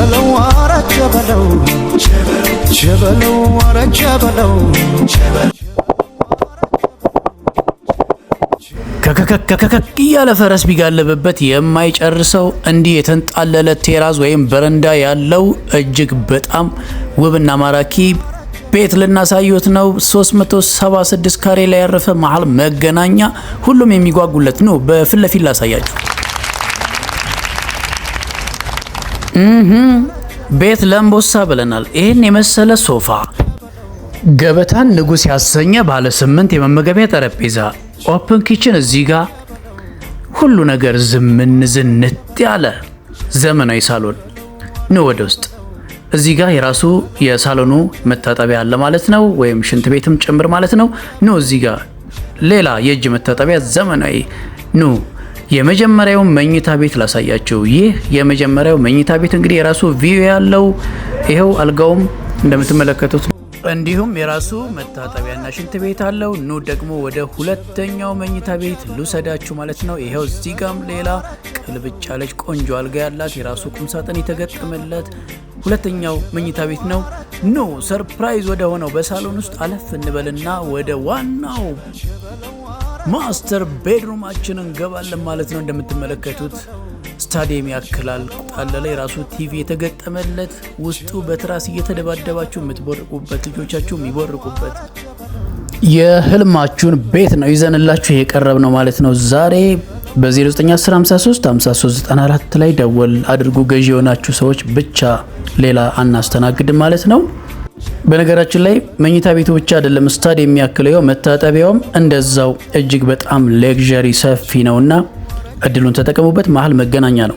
ቸበለው አረ ቸበለው ቸበለው አረ ቸበለው ከከከከከ እያለ ፈረስ ቢጋለብበት የማይጨርሰው እንዲህ የተንጣለለ ቴራዝ ወይም በረንዳ ያለው እጅግ በጣም ውብና ማራኪ ቤት ልናሳዩት ነው። 376 ካሬ ላይ ያረፈ መሃል መገናኛ ሁሉም የሚጓጉለት ነው። በፊት ለፊት ላሳያችሁ። ቤት ለምቦሳ ብለናል። ይህን የመሰለ ሶፋ፣ ገበታን ንጉስ ያሰኘ ባለ 8 የመመገቢያ ጠረጴዛ፣ ኦፕን ኪችን እዚህ ጋር ሁሉ ነገር ዝምን ዝንት ያለ ዘመናዊ ሳሎን ነው። ወደ ውስጥ እዚህ ጋር የራሱ የሳሎኑ መታጠቢያ አለ ማለት ነው፣ ወይም ሽንት ቤትም ጭምር ማለት ነው። እዚህ ጋር ሌላ የእጅ መታጠቢያ ዘመናዊ ነው። የመጀመሪያው መኝታ ቤት ላሳያችሁ። ይህ የመጀመሪያው መኝታ ቤት እንግዲህ የራሱ ቪው ያለው ይሄው አልጋውም እንደምትመለከቱት እንዲሁም የራሱ መታጠቢያና ሽንት ቤት አለው። ደግሞ ወደ ሁለተኛው መኝታ ቤት ልውሰዳችሁ ማለት ነው። ይሄው እዚህ ጋም ሌላ ቅልብጭ ያለች ቆንጆ አልጋ ያላት የራሱ ቁምሳጥን የተገጠመለት ሁለተኛው መኝታ ቤት ነው። ሰርፕራይዝ ወደ ሆነው በሳሎን ውስጥ አለፍ እንበልና ወደ ዋናው ማስተር ቤድሩማችንን እንገባለን ማለት ነው። እንደምትመለከቱት ስታዲየም ያክላል። ጣለለ የራሱ ቲቪ የተገጠመለት ውስጡ በትራስ እየተደባደባችሁ የምትቦርቁበት ልጆቻችሁ የሚቦርቁበት የህልማችሁን ቤት ነው ይዘንላችሁ የቀረብ ነው ማለት ነው። ዛሬ በ0910535394 ላይ ደወል አድርጉ። ገዢ የሆናችሁ ሰዎች ብቻ፣ ሌላ አናስተናግድም ማለት ነው። በነገራችን ላይ መኝታ ቤቱ ብቻ አይደለም ስታዲየም የሚያክለው፣ መታጠቢያውም እንደዛው እጅግ በጣም ሌክዠሪ ሰፊ ነውና እድሉን ተጠቀሙበት። መሃል መገናኛ ነው።